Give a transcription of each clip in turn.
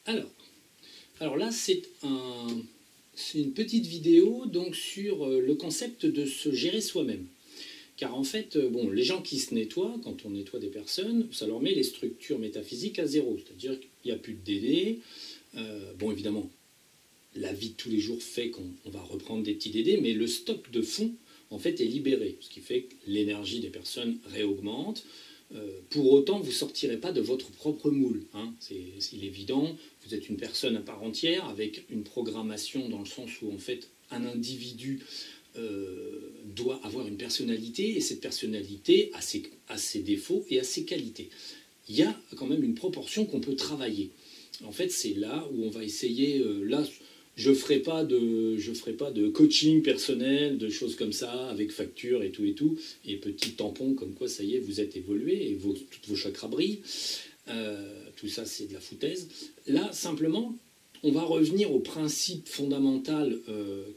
Alors là, c'est une petite vidéo donc, sur le concept de se gérer soi-même. Car en fait, bon, les gens qui se nettoient, quand on nettoie des personnes, ça leur met les structures métaphysiques à zéro. C'est-à-dire qu'il n'y a plus de dédés. Bon, évidemment, la vie de tous les jours fait qu'on va reprendre des petits dédés, mais le stock de fond, en fait, est libéré. Ce qui fait que l'énergie des personnes réaugmente. Pour autant, vous ne sortirez pas de votre propre moule. Hein. Il est évident, vous êtes une personne à part entière, avec une programmation dans le sens où, en fait, un individu doit avoir une personnalité, et cette personnalité a ses défauts et a ses qualités. Il y a quand même une proportion qu'on peut travailler. En fait, c'est là où on va essayer... là, je ne ferai pas de coaching personnel, de choses comme ça, avec facture et tout, et petit tampon comme quoi, ça y est, vous êtes évolué, et toutes vos chakras brillent. Tout ça, c'est de la foutaise. Là, simplement, on va revenir au principe fondamental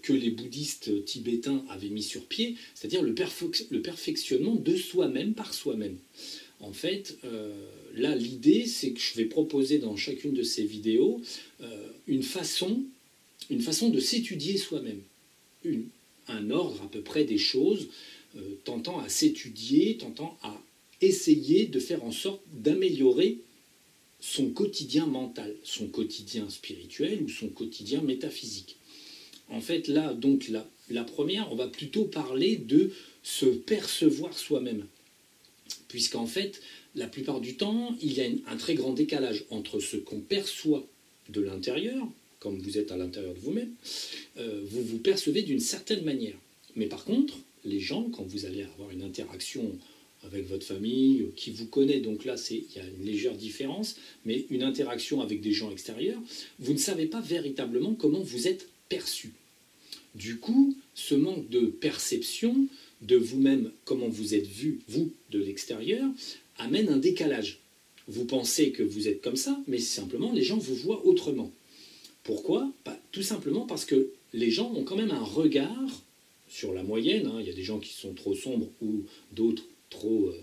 que les bouddhistes tibétains avaient mis sur pied, c'est-à-dire le perfectionnement de soi-même par soi-même. En fait, là, l'idée, c'est que je vais proposer dans chacune de ces vidéos une façon de s'étudier soi-même. Un ordre à peu près des choses, tentant à s'étudier, tentant à essayer de faire en sorte d'améliorer son quotidien mental, son quotidien spirituel ou son quotidien métaphysique. En fait, là, donc, la première, on va plutôt parler de se percevoir soi-même. Puisqu'en fait, la plupart du temps, il y a un très grand décalage entre ce qu'on perçoit de l'intérieur, comme vous êtes à l'intérieur de vous-même, vous vous percevez d'une certaine manière. Mais par contre, les gens, quand vous allez avoir une interaction avec votre famille, qui vous connaît, donc là, il y a une légère différence, mais une interaction avec des gens extérieurs, vous ne savez pas véritablement comment vous êtes perçu. Du coup, ce manque de perception de vous-même, comment vous êtes vu, vous, de l'extérieur, amène un décalage. Vous pensez que vous êtes comme ça, mais simplement, les gens vous voient autrement. Pourquoi ? Tout simplement parce que les gens ont quand même un regard sur la moyenne. Hein. Il y a des gens qui sont trop sombres ou d'autres trop,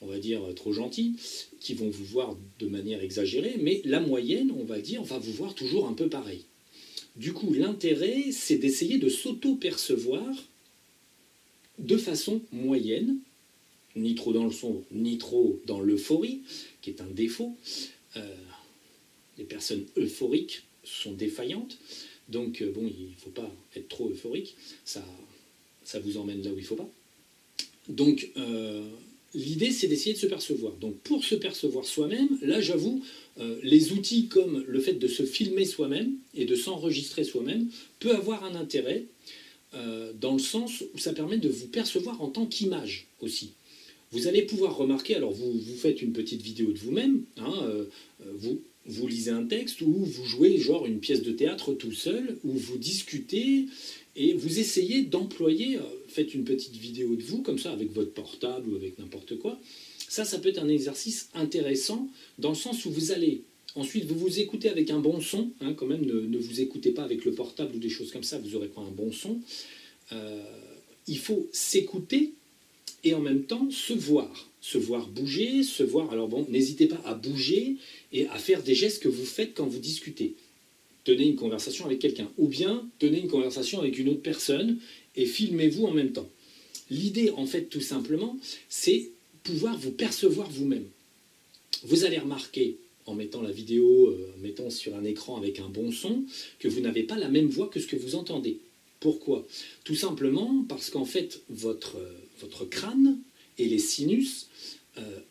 on va dire, trop gentils, qui vont vous voir de manière exagérée, mais la moyenne, on va dire, va vous voir toujours un peu pareil. Du coup, l'intérêt, c'est d'essayer de s'auto-percevoir de façon moyenne, ni trop dans le sombre, ni trop dans l'euphorie, qui est un défaut. Les personnes euphoriques sont défaillantes, donc bon, il ne faut pas être trop euphorique, ça vous emmène là où il ne faut pas. Donc l'idée, c'est d'essayer de se percevoir. Donc pour se percevoir soi-même, là j'avoue, les outils comme le fait de se filmer soi-même et de s'enregistrer soi-même peut avoir un intérêt dans le sens où ça permet de vous percevoir en tant qu'image aussi. Vous allez pouvoir remarquer, alors vous faites une petite vidéo de vous-même, hein, vous lisez un texte ou vous jouez genre une pièce de théâtre tout seul, ou vous discutez et vous essayez d'employer, faites une petite vidéo de vous comme ça avec votre portable ou avec n'importe quoi. Ça peut être un exercice intéressant dans le sens où vous allez, ensuite vous vous écoutez avec un bon son, hein, quand même ne vous écoutez pas avec le portable ou des choses comme ça, vous n'aurez pas un bon son. Il faut s'écouter et en même temps se voir bouger, se voir. Alors bon, n'hésitez pas à bouger et à faire des gestes que vous faites quand vous discutez. Tenez une conversation avec quelqu'un, ou bien tenez une conversation avec une autre personne et filmez-vous en même temps. L'idée, en fait, tout simplement, c'est pouvoir vous percevoir vous-même. Vous allez remarquer, en mettant la vidéo, mettant sur un écran avec un bon son, que vous n'avez pas la même voix que ce que vous entendez. Pourquoi ? Tout simplement parce qu'en fait, votre crâne et les sinus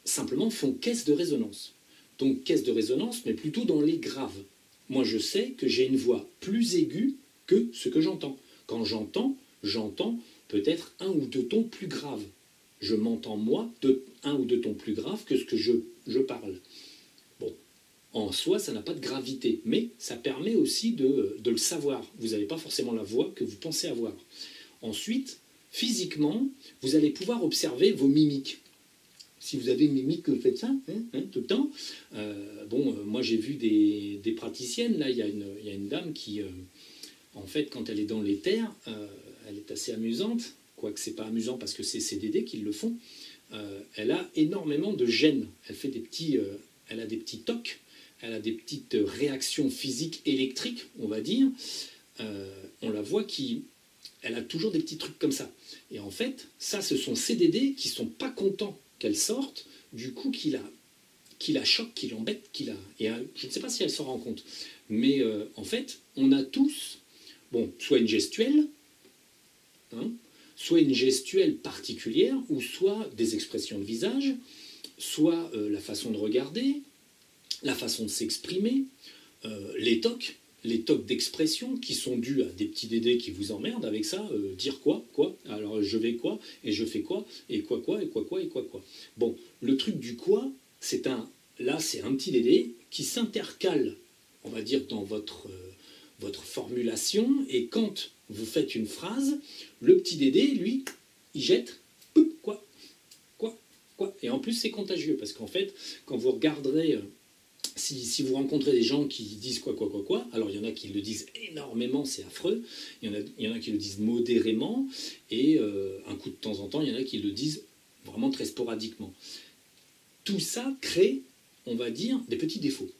simplement font caisse de résonance. Donc caisse de résonance, mais plutôt dans les graves. Moi, je sais que j'ai une voix plus aiguë que ce que j'entends. Quand j'entends peut-être un ou deux tons plus graves. Je m'entends, moi, de un ou deux tons plus graves que ce que je parle. Bon, en soi, ça n'a pas de gravité, mais ça permet aussi de le savoir. Vous n'avez pas forcément la voix que vous pensez avoir. Ensuite, physiquement, vous allez pouvoir observer vos mimiques. Si vous avez une mimique, vous faites ça tout le temps. Moi j'ai vu des praticiennes, là il y a une dame qui, en fait, quand elle est dans l'éther, elle est assez amusante, quoique c'est pas amusant parce que c'est ses dédés qui le font. Elle a énormément de gènes, elle a des petits tocs, elle elle a des petites réactions physiques électriques, on va dire. On la voit elle a toujours des petits trucs comme ça. Et en fait, ça, ce sont ces dédés qui ne sont pas contents qu'elle sorte, du coup, qui la choquent, qui l'embêtent, et je ne sais pas si elle s'en rend compte. Mais en fait, on a tous, bon, soit une gestuelle, hein, soit une gestuelle particulière, ou soit des expressions de visage, soit la façon de regarder, la façon de s'exprimer, les tocs d'expression qui sont dus à des petits dédés qui vous emmerdent avec ça, dire quoi, alors je vais quoi, et je fais quoi, et quoi, et quoi, et quoi. Bon, le truc du quoi, là c'est un petit dédé qui s'intercale, on va dire, dans votre formulation, et quand vous faites une phrase, le petit dédé, lui, il jette, quoi, et en plus c'est contagieux, parce qu'en fait, quand vous regarderez... Si vous rencontrez des gens qui disent quoi, alors il y en a qui le disent énormément, c'est affreux, il y en a qui le disent modérément, et un coup de temps en temps, il y en a qui le disent vraiment très sporadiquement. Tout ça crée, on va dire, des petits défauts.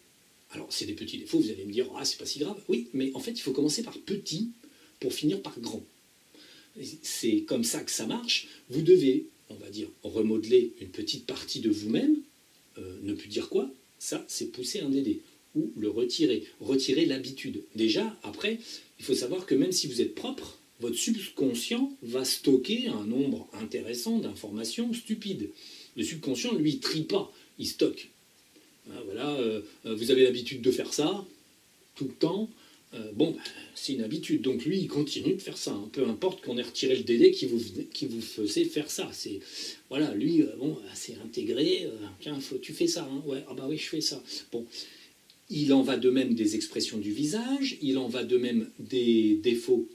Alors c'est des petits défauts, vous allez me dire, ah c'est pas si grave, oui, mais en fait il faut commencer par petit pour finir par grand. C'est comme ça que ça marche, vous devez, on va dire, remodeler une petite partie de vous-même, ne plus dire quoi. Ça, c'est pousser un dédé ou le retirer l'habitude. Déjà, après, il faut savoir que même si vous êtes propre, votre subconscient va stocker un nombre intéressant d'informations stupides. Le subconscient, lui, il trie pas, il stocke. Voilà, vous avez l'habitude de faire ça tout le temps. Bon, c'est une habitude, donc lui, il continue de faire ça. Hein. Peu importe qu'on ait retiré le dédé qui vous faisait faire ça. Voilà, lui, bon, c'est intégré. Tiens, tu fais ça, hein. Ouais, ah bah oui, je fais ça. Bon, il en va de même des expressions du visage, il en va de même des défauts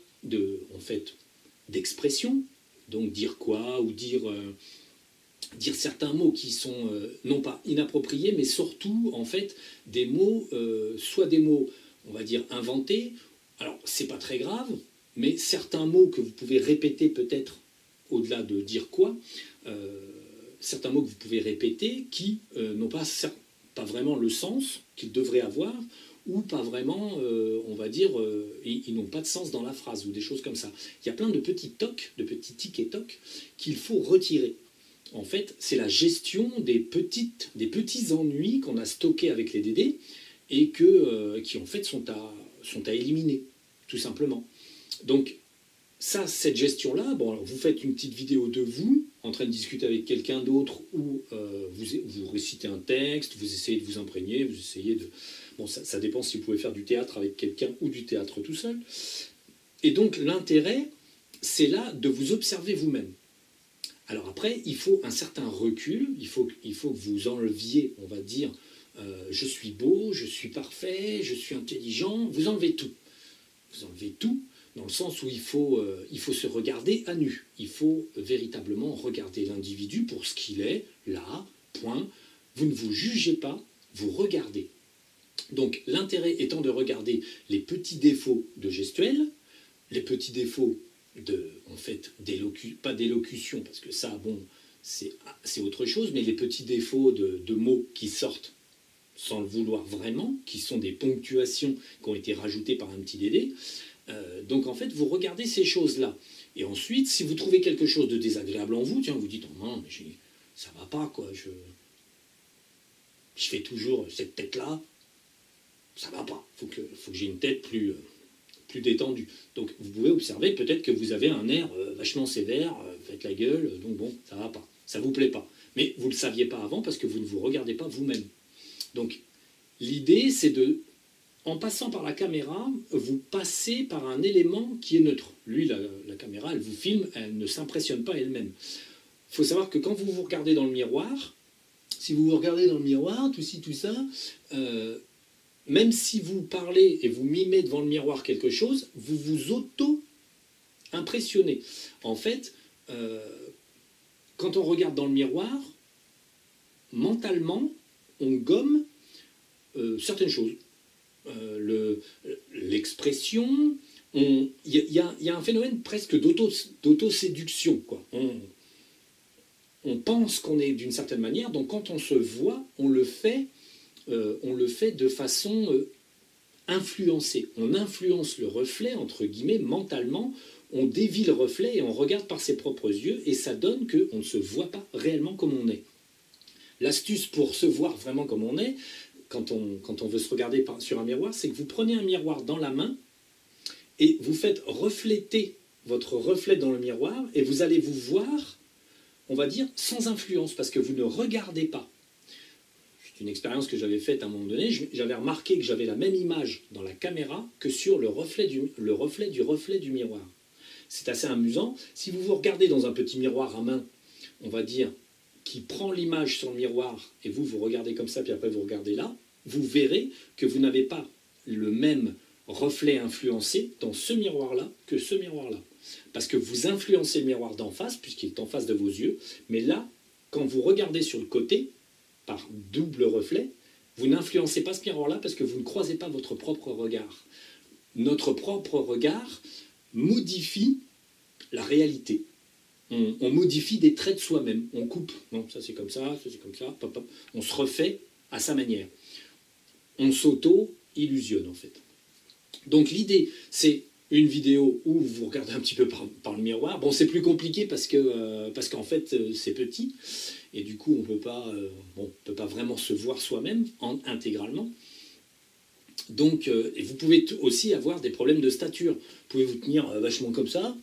d'expression. Donc dire quoi, ou dire certains mots qui sont non pas inappropriés, mais surtout, en fait, des mots, soit des mots, on va dire, inventés. Alors, c'est pas très grave, mais certains mots que vous pouvez répéter peut-être, au-delà de dire quoi, certains mots que vous pouvez répéter qui n'ont pas vraiment le sens qu'ils devraient avoir, ou pas vraiment, on va dire, ils n'ont pas de sens dans la phrase, ou des choses comme ça. Il y a plein de petits tocs, de petits tics et tocs qu'il faut retirer. En fait, c'est la gestion des petits ennuis qu'on a stockés avec les dédés, et qui en fait sont à éliminer, tout simplement. Donc cette gestion-là, bon, alors vous faites une petite vidéo de vous, en train de discuter avec quelqu'un d'autre, ou vous récitez un texte, vous essayez de vous imprégner, vous essayez de... Bon, ça dépend si vous pouvez faire du théâtre avec quelqu'un ou du théâtre tout seul. Et donc l'intérêt, c'est là de vous observer vous-même. Alors après, il faut un certain recul, il faut que vous enleviez, on va dire, je suis beau, je suis parfait, je suis intelligent, vous enlevez tout. Vous enlevez tout dans le sens où il faut se regarder à nu. Il faut véritablement regarder l'individu pour ce qu'il est, là, point. Vous ne vous jugez pas, vous regardez. Donc l'intérêt étant de regarder les petits défauts de gestuelle, les petits défauts pas d'élocution, parce que ça, bon, c'est autre chose, mais les petits défauts de mots qui sortent sans le vouloir vraiment, qui sont des ponctuations qui ont été rajoutées par un petit dédé. Donc en fait, vous regardez ces choses-là. Et ensuite, si vous trouvez quelque chose de désagréable en vous, tiens, vous dites, oh non, mais ça va pas, quoi, je fais toujours cette tête-là, ça va pas, faut que j'ai une tête plus détendue. Donc vous pouvez observer peut-être que vous avez un air vachement sévère, faites la gueule, donc bon, ça va pas, ça vous plaît pas. Mais vous ne le saviez pas avant parce que vous ne vous regardez pas vous-même. Donc l'idée, c'est en passant par la caméra, vous passez par un élément qui est neutre. Lui, la caméra, elle vous filme, elle ne s'impressionne pas elle-même. Il faut savoir que quand vous vous regardez dans le miroir, si vous vous regardez dans le miroir, tout ci, tout ça, même si vous parlez et vous mimez devant le miroir quelque chose, vous vous auto-impressionnez. En fait, quand on regarde dans le miroir, mentalement, on gomme certaines choses. L'expression, il y a un phénomène presque d'autoséduction, quoi. On pense qu'on est d'une certaine manière, donc quand on se voit, on le fait on le fait de façon influencée. On influence le reflet, entre guillemets, mentalement, on dévie le reflet et on regarde par ses propres yeux, et ça donne qu'on ne se voit pas réellement comme on est. L'astuce pour se voir vraiment comme on est, quand on veut se regarder sur un miroir, c'est que vous prenez un miroir dans la main et vous faites refléter votre reflet dans le miroir, et vous allez vous voir, on va dire, sans influence, parce que vous ne regardez pas. C'est une expérience que j'avais faite à un moment donné. J'avais remarqué que j'avais la même image dans la caméra que sur le reflet du miroir. C'est assez amusant. Si vous vous regardez dans un petit miroir à main, on va dire, qui prend l'image sur le miroir, et vous regardez comme ça, puis après vous regardez là, vous verrez que vous n'avez pas le même reflet influencé dans ce miroir-là que ce miroir-là. Parce que vous influencez le miroir d'en face, puisqu'il est en face de vos yeux, mais là, quand vous regardez sur le côté, par double reflet, vous n'influencez pas ce miroir-là parce que vous ne croisez pas votre propre regard. Notre propre regard modifie la réalité. On modifie des traits de soi-même. On coupe. Non, ça c'est comme ça c'est comme ça. Pop, pop. On se refait à sa manière. On s'auto-illusionne en fait. Donc l'idée, c'est une vidéo où vous regardez un petit peu par le miroir. Bon, c'est plus compliqué parce qu'en fait, c'est petit. Et du coup, on peut pas vraiment se voir soi-même intégralement. Donc, et vous pouvez aussi avoir des problèmes de stature. Vous pouvez vous tenir vachement comme ça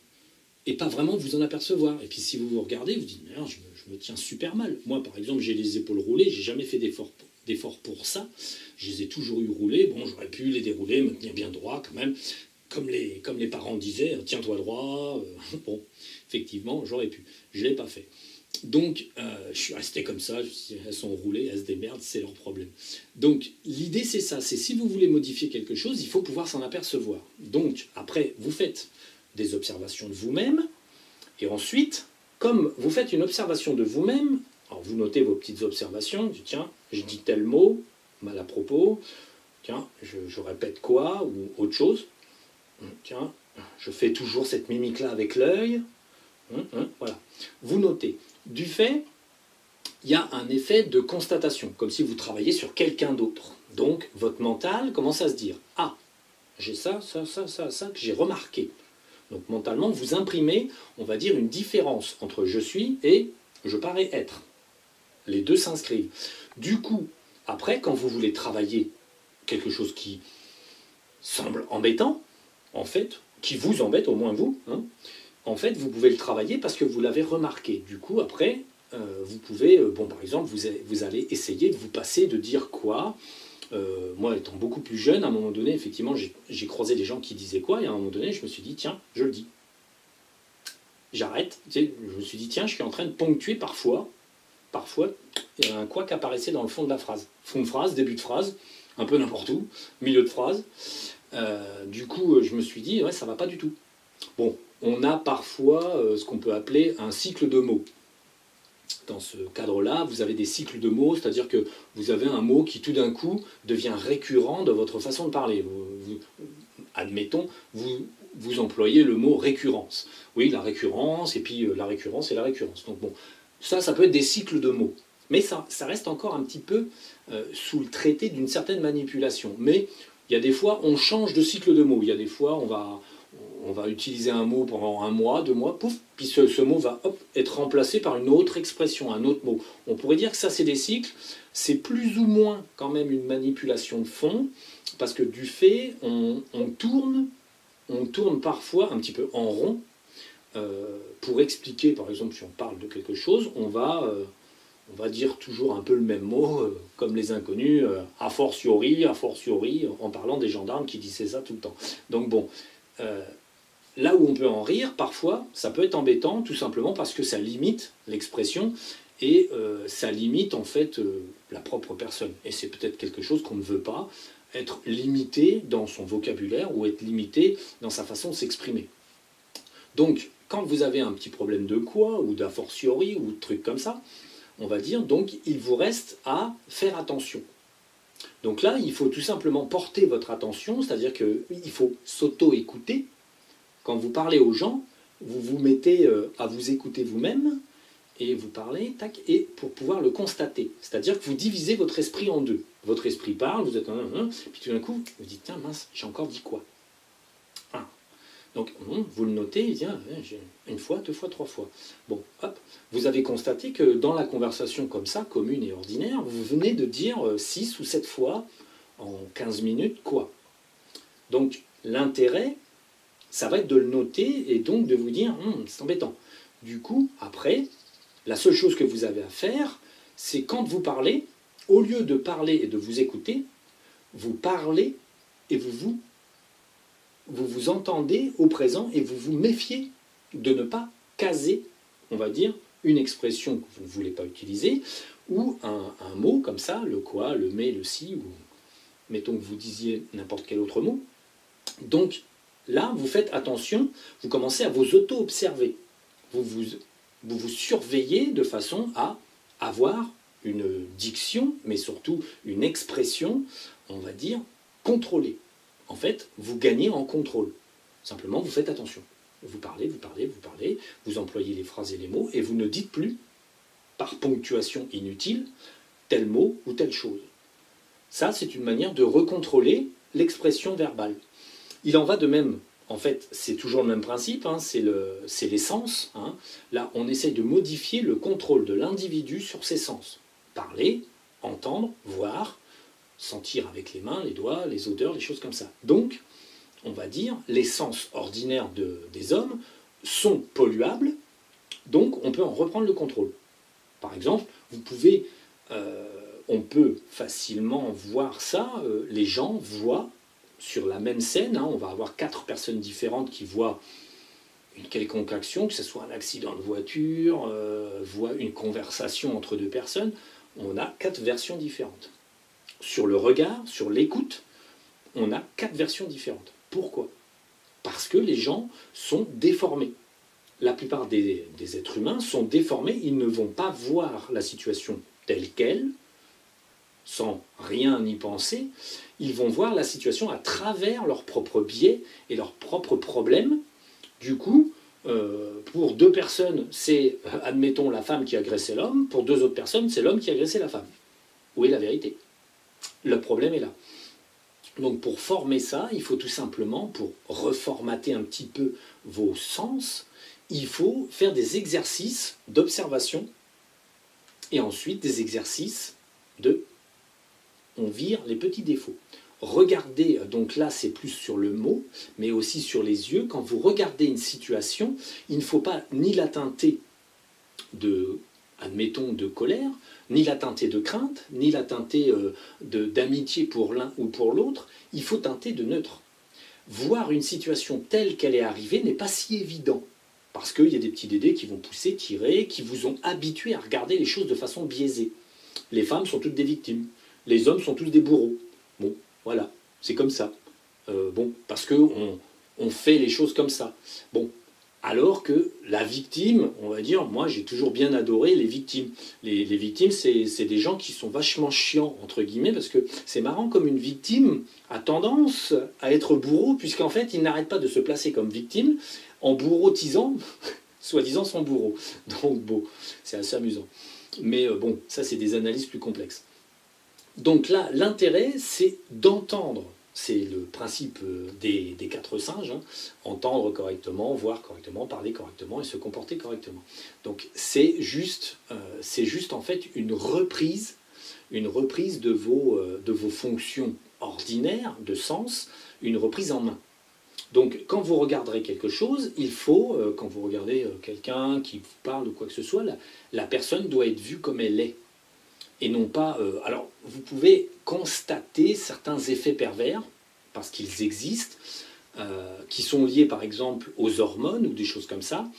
et pas vraiment vous en apercevoir. Et puis si vous vous regardez, vous dites, mais non, je me tiens super mal. Moi, par exemple, j'ai les épaules roulées, j'ai jamais fait d'effort pour ça. Je les ai toujours eu roulées. Bon, j'aurais pu les dérouler, me tenir bien droit quand même. Comme les parents disaient, tiens-toi droit. Bon, effectivement, j'aurais pu. Je ne l'ai pas fait. Donc, je suis resté comme ça. Elles sont roulées, elles se démerdent, c'est leur problème. Donc, l'idée, c'est ça. C'est si vous voulez modifier quelque chose, il faut pouvoir s'en apercevoir. Donc, après, vous faites des observations de vous-même. Et ensuite, comme vous faites une observation de vous-même, alors vous notez vos petites observations. Tiens, je dis tel mot, mal à propos. Tiens, je répète quoi ou autre chose. Tiens, je fais toujours cette mimique-là avec l'œil. Voilà. Vous notez. Du fait, il y a un effet de constatation, comme si vous travailliez sur quelqu'un d'autre. Donc, votre mental commence à se dire « Ah, j'ai ça que j'ai remarqué. » Donc, mentalement, vous imprimez, on va dire, une différence entre « je suis » et « je parais être ». Les deux s'inscrivent. Du coup, après, quand vous voulez travailler quelque chose qui semble embêtant, en fait, qui vous embête, au moins vous, en fait, vous pouvez le travailler parce que vous l'avez remarqué. Du coup, après, vous pouvez, par exemple, vous allez essayer de vous passer, de dire quoi. Moi, étant beaucoup plus jeune, à un moment donné, effectivement, j'ai croisé des gens qui disaient quoi, et à un moment donné, je me suis dit, tiens, je le dis. J'arrête, je me suis dit, tiens, je suis en train de ponctuer parfois, il y a un quoi qui apparaissait dans le fond de la phrase. Fond de phrase, début de phrase, un peu n'importe où, milieu de phrase. Du coup, je me suis dit, ouais, ça va pas du tout. Bon, on a parfois ce qu'on peut appeler un cycle de mots. Dans ce cadre-là, vous avez des cycles de mots, c'est-à-dire que vous avez un mot qui tout d'un coup devient récurrent dans votre façon de parler. Admettons, vous employez le mot récurrence. Oui, la récurrence, et puis la récurrence et la récurrence. Donc bon, ça peut être des cycles de mots. Mais ça reste encore un petit peu sous le traité d'une certaine manipulation. Mais il y a des fois, on change de cycle de mots. Il y a des fois, on va utiliser un mot pendant 1 mois, 2 mois, pouf, puis ce mot va être remplacé par une autre expression, un autre mot. On pourrait dire que ça, c'est des cycles. C'est plus ou moins quand même une manipulation de fond, parce que du fait, on tourne parfois un petit peu en rond pour expliquer, par exemple, si on parle de quelque chose, on va dire toujours un peu le même mot, comme les inconnus, a fortiori, en parlant des gendarmes qui disaient ça tout le temps. Donc bon, là où on peut en rire, parfois, ça peut être embêtant, tout simplement parce que ça limite l'expression, et ça limite en fait la propre personne. Et c'est peut-être quelque chose qu'on ne veut pas, être limité dans son vocabulaire, ou être limité dans sa façon de s'exprimer. Donc, quand vous avez un petit problème de quoi, ou d'a fortiori, ou de trucs comme ça, on va dire, donc il vous reste à faire attention. Donc là, il faut tout simplement porter votre attention, c'est-à-dire qu'il faut s'auto-écouter. Quand vous parlez aux gens, vous vous mettez à vous écouter vous-même, et vous parlez, tac, et pour pouvoir le constater. C'est-à-dire que vous divisez votre esprit en deux. Votre esprit parle, vous êtes puis tout d'un coup, vous dites, tiens, mince, j'ai encore dit quoi? Ah. Donc, vous le notez, il dit, une fois, deux fois, trois fois. Bon, hop, vous avez constaté que dans la conversation comme ça, commune et ordinaire, vous venez de dire 6 ou 7 fois en 15 minutes quoi. Donc, l'intérêt, ça va être de le noter et donc de vous dire, c'est embêtant. Du coup, après, la seule chose que vous avez à faire, c'est quand vous parlez, au lieu de parler et de vous écouter, vous parlez et vous vous entendez au présent et vous vous méfiez de ne pas caser, on va dire, une expression que vous ne voulez pas utiliser, ou un mot comme ça, le quoi, le mais, le si, ou mettons que vous disiez n'importe quel autre mot. Donc là, vous faites attention, vous commencez à vous auto-observer. Vous surveillez de façon à avoir une diction, mais surtout une expression, on va dire, contrôlée. En fait, vous gagnez en contrôle. Simplement, vous faites attention. Vous parlez, vous parlez, vous parlez, vous employez les phrases et les mots, et vous ne dites plus, par ponctuation inutile, tel mot ou telle chose. Ça, c'est une manière de recontrôler l'expression verbale. Il en va de même. En fait, c'est toujours le même principe, hein, c'est les sens. Hein. Là, on essaye de modifier le contrôle de l'individu sur ses sens. Parler, entendre, voir, sentir avec les mains, les doigts, les odeurs, les choses comme ça. Donc, on va dire, les sens ordinaires des hommes sont polluables, donc on peut en reprendre le contrôle. Par exemple, on peut facilement voir ça, les gens voient sur la même scène, hein, on va avoir 4 personnes différentes qui voient une quelconque action, que ce soit un accident de voiture, une conversation entre 2 personnes, on a 4 versions différentes. Sur le regard, sur l'écoute, on a 4 versions différentes. Pourquoi? Parce que les gens sont déformés. La plupart des êtres humains sont déformés, ils ne vont pas voir la situation telle qu'elle, sans rien y penser, ils vont voir la situation à travers leurs propres biais et leurs propres problèmes. Du coup, pour 2 personnes, c'est, admettons, la femme qui agressait l'homme, pour 2 autres personnes, c'est l'homme qui agressait la femme. Où est la vérité? Le problème est là. Donc pour former ça, il faut tout simplement, pour reformater un petit peu vos sens, il faut faire des exercices d'observation et ensuite des exercices on vire les petits défauts. Regardez, donc là c'est plus sur le mot, mais aussi sur les yeux. Quand vous regardez une situation, il ne faut pas ni la teinter admettons, de colère, ni la teinter de crainte, ni la teinter d'amitié pour l'un ou pour l'autre. Il faut teinter de neutre. Voir une situation telle qu'elle est arrivée n'est pas si évident. Parce qu'il y a des petits dédés qui vont pousser, tirer, qui vous ont habitué à regarder les choses de façon biaisée. Les femmes sont toutes des victimes. Les hommes sont tous des bourreaux. Bon, voilà, c'est comme ça. Parce qu'on fait les choses comme ça. Bon, alors que la victime, on va dire, moi j'ai toujours bien adoré les victimes. Les victimes, c'est des gens qui sont vachement chiants, entre guillemets, parce que c'est marrant comme une victime a tendance à être bourreau, puisqu'en fait, il n'arrête pas de se placer comme victime en bourrotisant, soi-disant son bourreau. Donc bon, c'est assez amusant. Mais bon, ça c'est des analyses plus complexes. Donc là, l'intérêt, c'est d'entendre. C'est le principe des 4 singes, hein. Entendre correctement, voir correctement, parler correctement et se comporter correctement. Donc c'est juste en fait une reprise de vos fonctions ordinaires, de sens, une reprise en main. Donc quand vous regarderez quelque chose, il faut, quand vous regardez quelqu'un qui vous parle ou quoi que ce soit, la personne doit être vue comme elle est. Et non pas... alors, vous pouvez constater certains effets pervers, parce qu'ils existent, qui sont liés par exemple aux hormones ou des choses comme ça.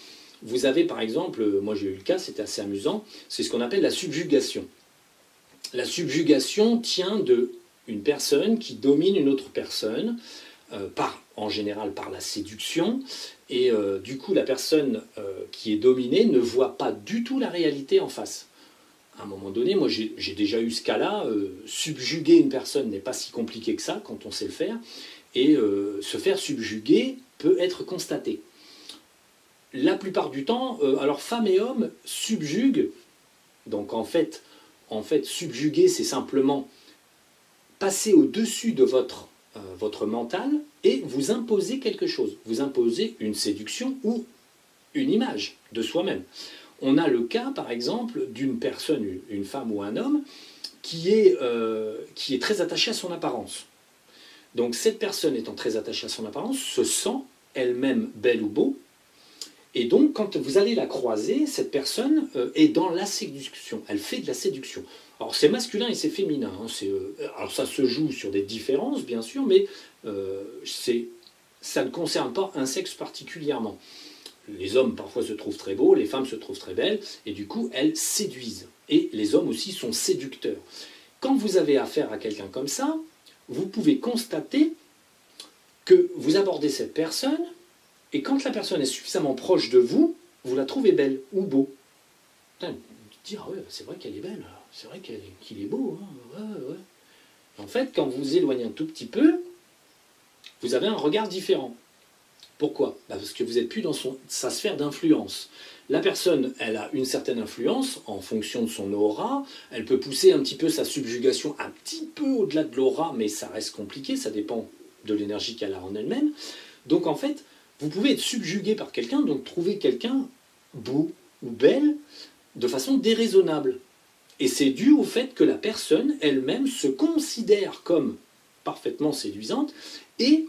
Vous avez par exemple, moi j'ai eu le cas, c'était assez amusant, c'est ce qu'on appelle la subjugation. La subjugation tient d'une personne qui domine une autre personne, en général par la séduction, et du coup la personne qui est dominée ne voit pas du tout la réalité en face. À un moment donné, moi j'ai déjà eu ce cas-là, subjuguer une personne n'est pas si compliqué que ça quand on sait le faire, et se faire subjuguer peut être constaté. la plupart du temps, alors femmes et hommes subjuguent. Donc en fait subjuguer, c'est simplement passer au-dessus de votre mental et vous imposer quelque chose. Vous imposer une séduction ou une image de soi-même. On a le cas, par exemple, d'une personne, une femme ou un homme, qui est très attachée à son apparence. Donc cette personne étant très attachée à son apparence, se sent elle-même belle ou beau, et donc quand vous allez la croiser, cette personne est dans la séduction, elle fait de la séduction. Alors c'est masculin et c'est féminin, hein, alors ça se joue sur des différences bien sûr, mais ça ne concerne pas un sexe particulièrement. Les hommes parfois se trouvent très beaux, les femmes se trouvent très belles, et du coup elles séduisent. Et les hommes aussi sont séducteurs. Quand vous avez affaire à quelqu'un comme ça, vous pouvez constater que vous abordez cette personne, et quand la personne est suffisamment proche de vous, vous la trouvez belle ou beau. Putain, vous dites, ah ouais, c'est vrai qu'elle est belle, c'est vrai qu'il est beau. Hein, ouais, ouais. En fait, quand vous vous éloignez un tout petit peu, vous avez un regard différent. Pourquoi? Parce que vous n'êtes plus dans sa sphère d'influence. La personne, elle a une certaine influence en fonction de son aura. Elle peut pousser un petit peu sa subjugation un petit peu au-delà de l'aura, mais ça reste compliqué, ça dépend de l'énergie qu'elle a en elle-même. Donc en fait, vous pouvez être subjugué par quelqu'un, donc trouver quelqu'un beau ou belle de façon déraisonnable. Et c'est dû au fait que la personne elle-même se considère comme parfaitement séduisante et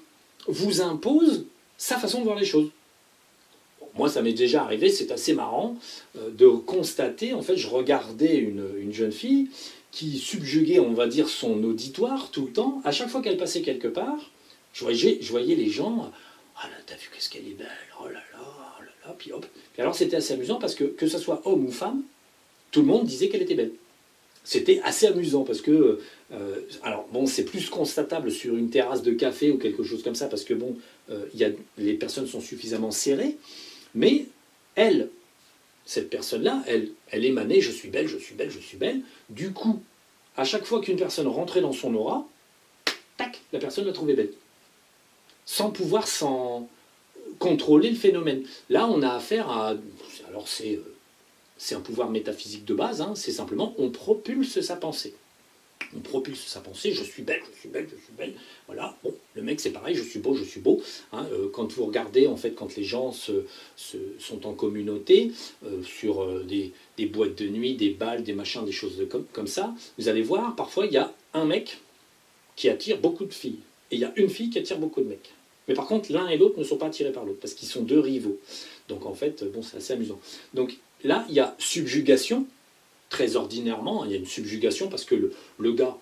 vous impose sa façon de voir les choses. Bon, moi, ça m'est déjà arrivé, c'est assez marrant de constater, en fait, je regardais une jeune fille qui subjuguait, on va dire, son auditoire tout le temps. À chaque fois qu'elle passait quelque part, je voyais les gens, ah là, t'as vu qu'est-ce qu'elle est belle, oh là là, oh là là, puis hop. Puis alors c'était assez amusant parce que ce soit homme ou femme, tout le monde disait qu'elle était belle. C'était assez amusant parce que, alors bon, c'est plus constatable sur une terrasse de café ou quelque chose comme ça parce que bon, les personnes sont suffisamment serrées, mais elle, cette personne-là, elle émanait, je suis belle, je suis belle, je suis belle. Du coup, à chaque fois qu'une personne rentrait dans son aura, tac, la personne la trouvait belle. Sans pouvoir contrôler le phénomène. Là, on a affaire à... Alors c'est un pouvoir métaphysique de base, hein, c'est simplement on propulse sa pensée. On propulse sa pensée, je suis belle, je suis belle, je suis belle. Voilà, bon, le mec c'est pareil, je suis beau, je suis beau. Hein, quand vous regardez, en fait, quand les gens sont en communauté, sur des boîtes de nuit, des bals, des machins, des choses comme ça, vous allez voir, parfois il y a un mec qui attire beaucoup de filles. Et il y a une fille qui attire beaucoup de mecs. Mais par contre, l'un et l'autre ne sont pas attirés par l'autre, parce qu'ils sont deux rivaux. Donc en fait, bon, c'est assez amusant. Donc là, il y a subjugation, très ordinairement, il y a une subjugation, parce que le gars,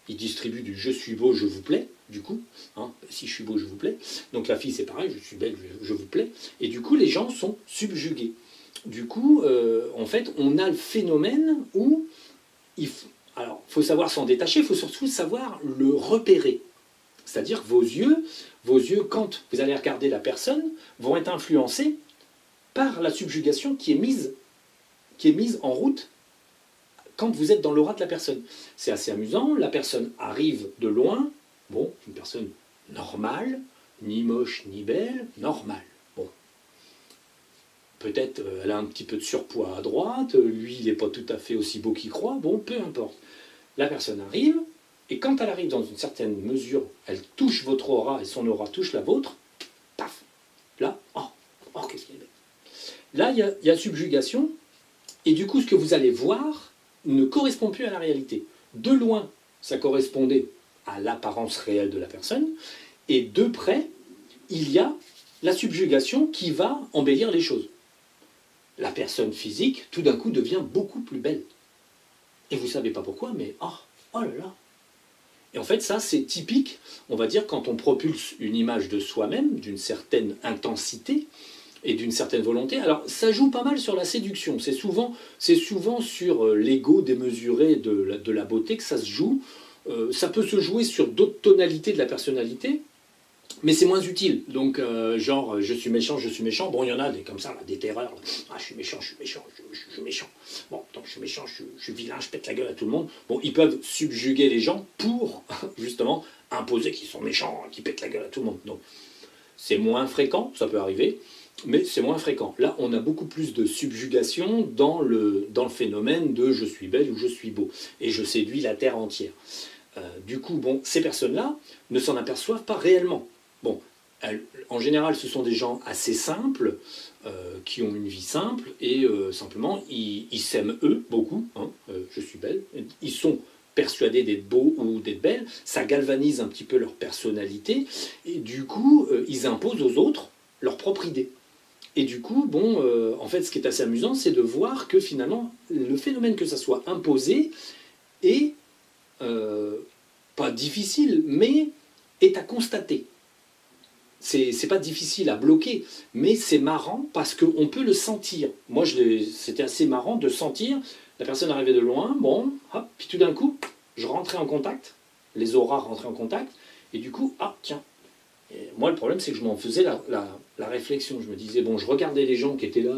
il distribue du « je suis beau, je vous plais », du coup, hein, si je suis beau, je vous plais. Donc la fille, c'est pareil, je suis belle, je vous plais. Et du coup, les gens sont subjugués. Du coup, en fait, on a le phénomène où, alors, il faut savoir s'en détacher, il faut surtout savoir le repérer. C'est-à-dire que vos yeux, quand vous allez regarder la personne, vont être influencés par la subjugation qui est mise en route quand vous êtes dans l'aura de la personne. C'est assez amusant, la personne arrive de loin, bon, une personne normale, ni moche ni belle, normale. Bon. Peut-être elle a un petit peu de surpoids à droite, lui il n'est pas tout à fait aussi beau qu'il croit, bon, peu importe. La personne arrive, et quand elle arrive dans une certaine mesure, elle touche votre aura et son aura touche la vôtre, paf, là, oh qu'est-ce qu'elle est belle. Là, il y a subjugation, et du coup, ce que vous allez voir ne correspond plus à la réalité. De loin, ça correspondait à l'apparence réelle de la personne, et de près, il y a la subjugation qui va embellir les choses. La personne physique, tout d'un coup, devient beaucoup plus belle. Et vous ne savez pas pourquoi, mais oh là là. Et en fait, ça, c'est typique, on va dire, quand on propulse une image de soi-même, d'une certaine intensité et d'une certaine volonté. Alors, ça joue pas mal sur la séduction. C'est souvent sur l'ego démesuré de la beauté que ça se joue. Ça peut se jouer sur d'autres tonalités de la personnalité, mais c'est moins utile. Donc, genre, je suis méchant. Bon, il y en a des comme ça, là, des terreurs. Là. Ah, je suis méchant. Bon, donc je suis méchant, je suis vilain, je pète la gueule à tout le monde. Bon, ils peuvent subjuguer les gens pour, justement, imposer qu'ils sont méchants, qu'ils pètent la gueule à tout le monde. Donc, C'est moins fréquent, ça peut arriver, mais c'est moins fréquent. Là, on a beaucoup plus de subjugation dans le phénomène de je suis belle ou je suis beau, et je séduis la terre entière. Du coup, bon, ces personnes-là ne s'en aperçoivent pas réellement. Bon, en général, ce sont des gens assez simples, qui ont une vie simple, et simplement, ils s'aiment eux, beaucoup, hein, je suis belle, ils sont persuadés d'être beaux ou d'être belles, ça galvanise un petit peu leur personnalité, et du coup, ils imposent aux autres leur propre idée. Et du coup, bon, en fait, ce qui est assez amusant, c'est de voir que finalement, le phénomène que ça soit imposé est pas difficile, mais est à constater. C'est pas difficile à bloquer, mais c'est marrant parce qu'on peut le sentir. Moi, c'était assez marrant de sentir la personne arrivait de loin, bon, hop, puis tout d'un coup, je rentrais en contact, les auras rentraient en contact, et du coup, ah, tiens. Et moi, le problème, c'est que je m'en faisais la réflexion. Je me disais, bon, je regardais les gens qui étaient là,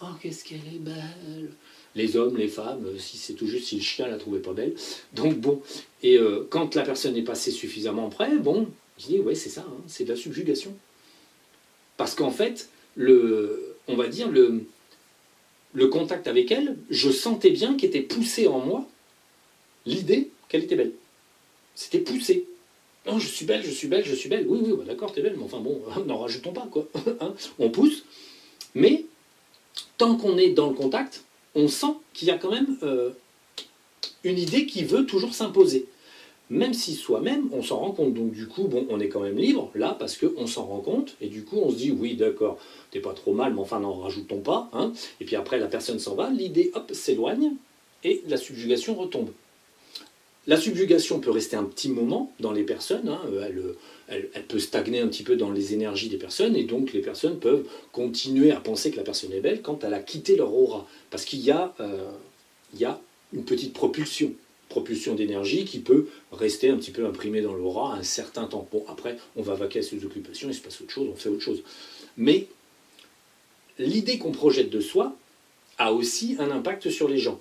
oh, qu'est-ce qu'elle est belle. Les hommes, les femmes, si c'est tout juste si le chien la trouvait pas belle. Donc bon, et quand la personne est passée suffisamment près, bon, je dis, ouais, c'est ça, hein, c'est de la subjugation. Parce qu'en fait, on va dire, le contact avec elle, je sentais bien qu'était poussé en moi l'idée qu'elle était belle. C'était poussé. Non, je suis belle, je suis belle, je suis belle. Oui, oui, bah d'accord, t'es belle, mais enfin bon, n'en rajoutons pas, quoi. Hein, on pousse. Mais, tant qu'on est dans le contact, on sent qu'il y a quand même une idée qui veut toujours s'imposer. Même si soi-même, on s'en rend compte. Donc du coup, bon, on est quand même libre, là, parce qu'on s'en rend compte, et du coup, on se dit, oui, d'accord, t'es pas trop mal, mais enfin, n'en rajoutons pas. Hein. Et puis après, la personne s'en va, l'idée, hop, s'éloigne, et la subjugation retombe. La subjugation peut rester un petit moment dans les personnes, hein, elle peut stagner un petit peu dans les énergies des personnes, et donc les personnes peuvent continuer à penser que la personne est belle quand elle a quitté leur aura. Parce qu'il y a une petite propulsion d'énergie qui peut rester un petit peu imprimée dans l'aura un certain temps. Bon, après, on va vaquer à ses occupations, il se passe autre chose, on fait autre chose. Mais l'idée qu'on projette de soi a aussi un impact sur les gens.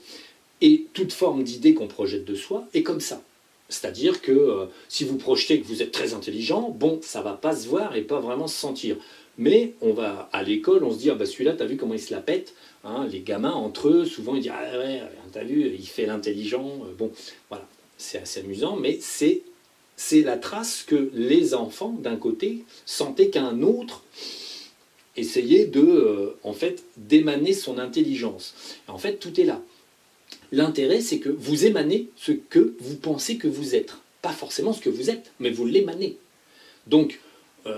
Et toute forme d'idée qu'on projette de soi est comme ça. C'est-à-dire que si vous projetez que vous êtes très intelligent, bon, ça ne va pas se voir et pas vraiment se sentir. Mais on va à l'école, on se dit, ah bah celui-là, t'as vu comment il se la pète, hein, les gamins, entre eux, souvent, ils disent, ah ouais, t'as vu, il fait l'intelligent. Bon, voilà, c'est assez amusant, mais c'est la trace que les enfants, d'un côté, sentaient qu'un autre essayait de, en fait, d'émaner son intelligence. Et en fait, tout est là. L'intérêt, c'est que vous émanez ce que vous pensez que vous êtes. Pas forcément ce que vous êtes, mais vous l'émanez. Donc,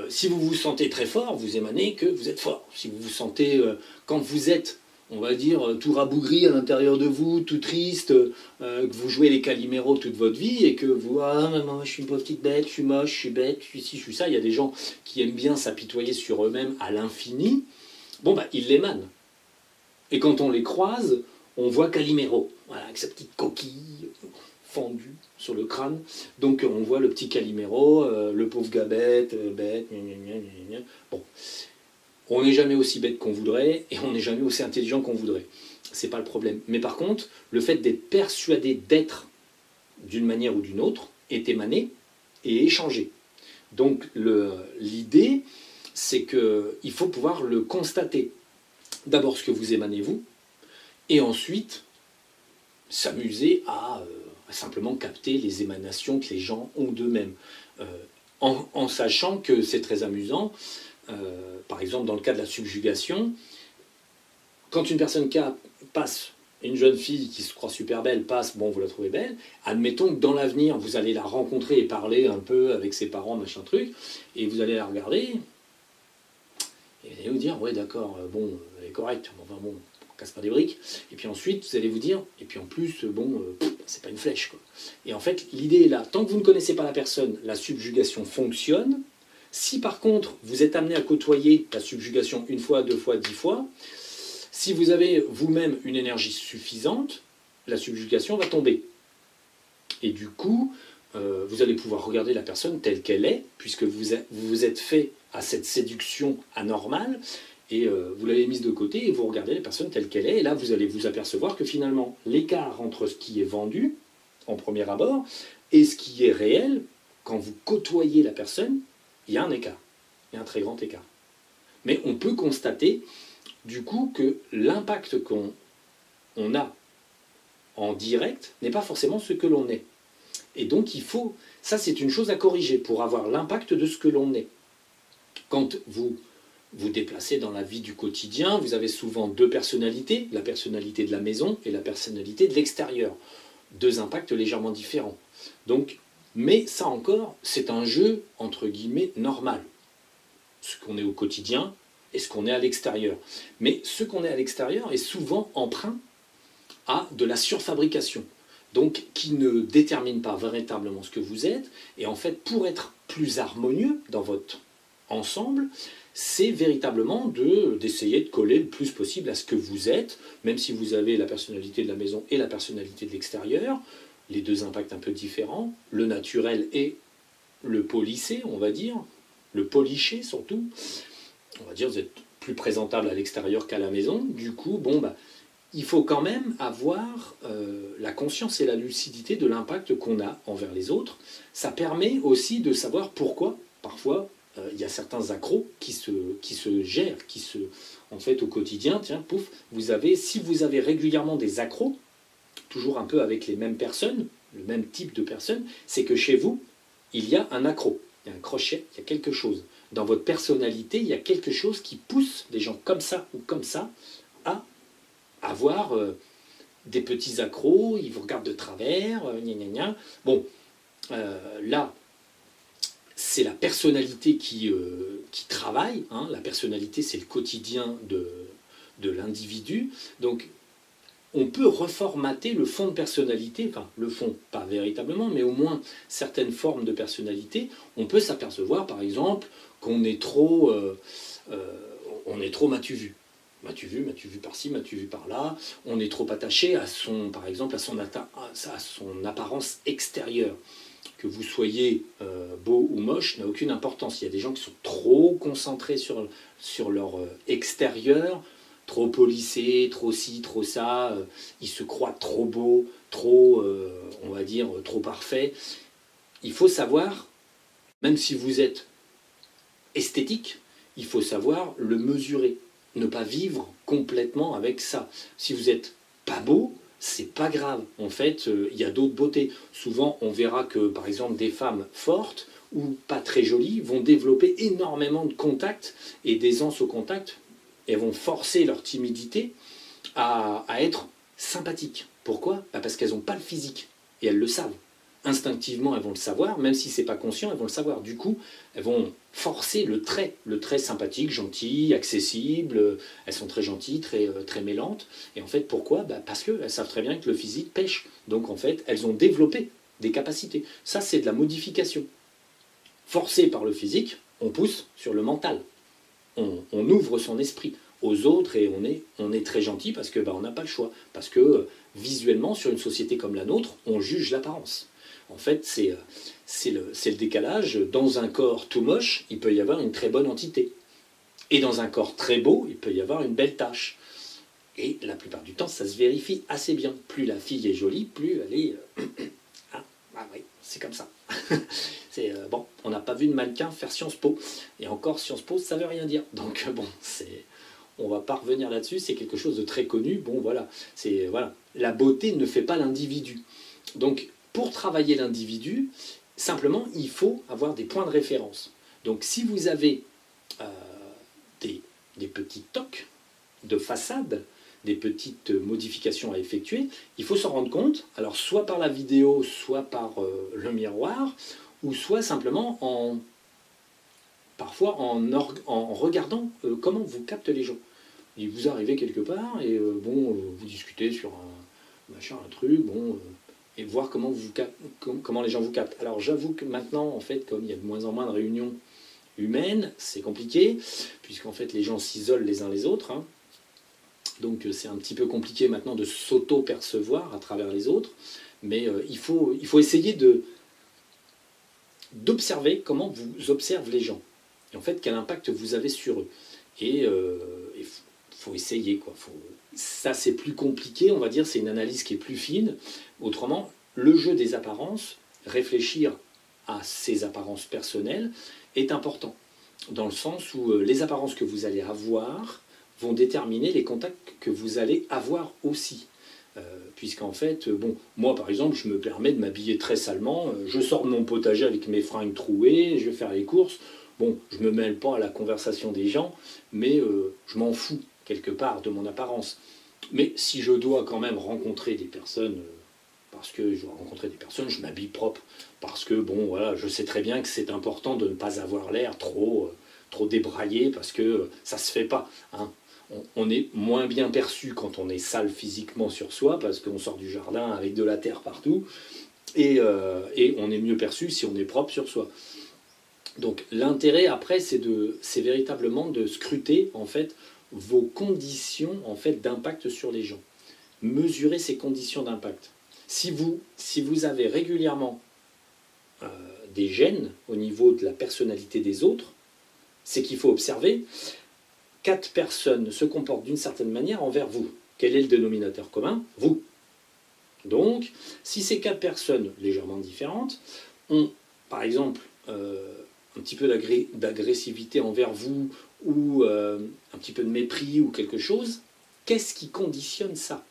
si vous vous sentez très fort, vous émanez que vous êtes fort. Si vous vous sentez, quand vous êtes, on va dire, tout rabougri à l'intérieur de vous, tout triste, que vous jouez les caliméros toute votre vie, et que vous, ah maman, je suis une pauvre petite bête, je suis moche, je suis bête, je suis ci, je suis ça. Il y a des gens qui aiment bien s'apitoyer sur eux-mêmes à l'infini. Bon, bah, ils l'émanent. Et quand on les croise, on voit Calimero, voilà, avec sa petite coquille fendue sur le crâne. Donc on voit le petit Calimero, le pauvre gars bête, bête, gna gna gna gna. Bon, on n'est jamais aussi bête qu'on voudrait, et on n'est jamais aussi intelligent qu'on voudrait. C'est pas le problème. Mais par contre, le fait d'être persuadé d'être d'une manière ou d'une autre est émané et échangé. Donc l'idée, c'est qu'il faut pouvoir le constater. D'abord ce que vous émanez vous, et ensuite s'amuser à simplement capter les émanations que les gens ont d'eux-mêmes. En sachant que c'est très amusant, par exemple dans le cas de la subjugation, quand une personne passe, une jeune fille qui se croit super belle passe, bon vous la trouvez belle, admettons que dans l'avenir vous allez la rencontrer et parler un peu avec ses parents, machin truc, et vous allez la regarder, et vous allez vous dire, ouais d'accord, bon, elle est correcte, enfin bon, on casse pas des briques. Et puis ensuite, vous allez vous dire, et puis en plus, bon, c'est pas une flèche, quoi. Et en fait, l'idée est là. Tant que vous ne connaissez pas la personne, la subjugation fonctionne. Si par contre, vous êtes amené à côtoyer la subjugation une fois, deux fois, 10 fois, si vous avez vous-même une énergie suffisante, la subjugation va tomber. Et du coup, vous allez pouvoir regarder la personne telle qu'elle est, puisque vous vous êtes fait à cette séduction anormale, et vous l'avez mise de côté, et vous regardez la personne telle qu'elle est, et là vous allez vous apercevoir que finalement, l'écart entre ce qui est vendu, en premier abord, et ce qui est réel, quand vous côtoyez la personne, il y a un écart. Il y a un très grand écart. Mais on peut constater, du coup, que l'impact qu'on a en direct n'est pas forcément ce que l'on est. Et donc, ça c'est une chose à corriger pour avoir l'impact de ce que l'on est. Quand vous vous déplacez dans la vie du quotidien, vous avez souvent deux personnalités, la personnalité de la maison et la personnalité de l'extérieur. Deux impacts légèrement différents. Donc, mais ça encore, c'est un jeu, entre guillemets, normal. Ce qu'on est au quotidien et ce qu'on est à l'extérieur. Mais ce qu'on est à l'extérieur est souvent emprunt à de la surfabrication. Donc, qui ne détermine pas véritablement ce que vous êtes. Et en fait, pour être plus harmonieux dans votre ensemble, c'est véritablement d'essayer de coller le plus possible à ce que vous êtes, même si vous avez la personnalité de la maison et la personnalité de l'extérieur, les deux impacts un peu différents, le naturel et le polissé, on va dire, le poliché surtout. On va dire vous êtes plus présentable à l'extérieur qu'à la maison. Du coup, il faut quand même avoir la conscience et la lucidité de l'impact qu'on a envers les autres. Ça permet aussi de savoir pourquoi, parfois, il y a certains accros qui se gèrent, en fait, au quotidien, tiens, pouf, si vous avez régulièrement des accros, toujours un peu avec les mêmes personnes, le même type de personnes, c'est que chez vous, il y a un accro, il y a un crochet, il y a quelque chose. Dans votre personnalité, il y a quelque chose qui pousse des gens comme ça ou comme ça à avoir des petits accros, ils vous regardent de travers, gna gna gna. Bon, là, c'est la personnalité qui travaille, hein. La personnalité, c'est le quotidien de l'individu. Donc, on peut reformater le fond de personnalité, enfin, le fond, pas véritablement, mais au moins certaines formes de personnalité. On peut s'apercevoir, par exemple, qu'on est trop m'as-tu vu ? M'as-tu vu par-ci, m'as-tu vu par-là. On est trop attaché par exemple, à son apparence extérieure. Que vous soyez beau ou moche n'a aucune importance. Il y a des gens qui sont trop concentrés sur leur extérieur, trop polissés, trop ci, trop ça. Ils se croient trop beaux, trop, on va dire, trop parfaits. Il faut savoir, même si vous êtes esthétique, il faut savoir le mesurer. Ne pas vivre complètement avec ça. Si vous n'êtes pas beau, c'est pas grave. En fait, il y a d'autres beautés. Souvent, on verra que, par exemple, des femmes fortes ou pas très jolies vont développer énormément de contact et d'aisance au contact. Elles vont forcer leur timidité à être sympathiques. Pourquoi ? Parce qu'elles n'ont pas le physique. Et elles le savent. Instinctivement, elles vont le savoir, même si ce n'est pas conscient, elles vont le savoir. Du coup, elles vont forcer le trait sympathique, gentil, accessible. Elles sont très gentilles, très mêlantes. Et en fait, pourquoi ? Parce qu'elles savent très bien que le physique pêche. Donc en fait, elles ont développé des capacités. Ça, c'est de la modification. Forcé par le physique, on pousse sur le mental. On ouvre son esprit aux autres et on est très gentil parce que on n'a pas le choix. Parce que visuellement, sur une société comme la nôtre, on juge l'apparence. En fait, c'est le décalage. Dans un corps tout moche, il peut y avoir une très bonne entité. Et dans un corps très beau, il peut y avoir une belle tache. Et la plupart du temps, ça se vérifie assez bien. Plus la fille est jolie, plus elle est... oui, c'est comme ça. Bon, on n'a pas vu de mannequin faire Sciences Po. Et encore, Sciences Po, ça ne veut rien dire. Donc bon, on ne va pas revenir là-dessus, c'est quelque chose de très connu. Bon, voilà. La beauté ne fait pas l'individu. Donc, pour travailler l'individu, simplement, il faut avoir des points de référence. Donc, si vous avez des petits tocs de façade, des petites modifications à effectuer, il faut s'en rendre compte, alors soit par la vidéo, soit par le miroir, ou soit simplement parfois en regardant comment vous captent les gens. Et vous arrivez quelque part et vous discutez sur un truc, et voir comment les gens vous captent. Alors j'avoue que maintenant, en fait, comme il y a de moins en moins de réunions humaines, c'est compliqué, puisqu'en fait les gens s'isolent les uns les autres, hein. Donc c'est un petit peu compliqué maintenant de s'auto-percevoir à travers les autres, mais il faut essayer d'observer comment vous observent les gens, et en fait quel impact vous avez sur eux. Et il faut essayer, quoi. Ça c'est plus compliqué, on va dire, c'est une analyse qui est plus fine. Autrement, le jeu des apparences, réfléchir à ces apparences personnelles est important. dans le sens où les apparences que vous allez avoir vont déterminer les contacts que vous allez avoir aussi. Puisqu'en fait, bon, moi par exemple, je me permets de m'habiller très salement, je sors de mon potager avec mes fringues trouées, je vais faire les courses, bon, je ne me mêle pas à la conversation des gens, mais je m'en fous quelque part de mon apparence. Mais si je dois quand même rencontrer des personnes, parce que je dois rencontrer des personnes, je m'habille propre, parce que bon, voilà, je sais très bien que c'est important de ne pas avoir l'air trop débraillé, parce que ça se fait pas, hein. On est moins bien perçu quand on est sale physiquement sur soi, parce qu'on sort du jardin avec de la terre partout, et on est mieux perçu si on est propre sur soi. Donc l'intérêt après, c'est véritablement de scruter en fait vos conditions en fait d'impact sur les gens. Mesurer ces conditions d'impact. Si vous avez régulièrement des gènes au niveau de la personnalité des autres, c'est qu'il faut observer. 4 personnes se comportent d'une certaine manière envers vous. Quel est le dénominateur commun? Vous. Donc, si ces 4 personnes légèrement différentes ont, par exemple, un petit peu d'agressivité envers vous, ou un petit peu de mépris, ou quelque chose, qu'est-ce qui conditionne ça?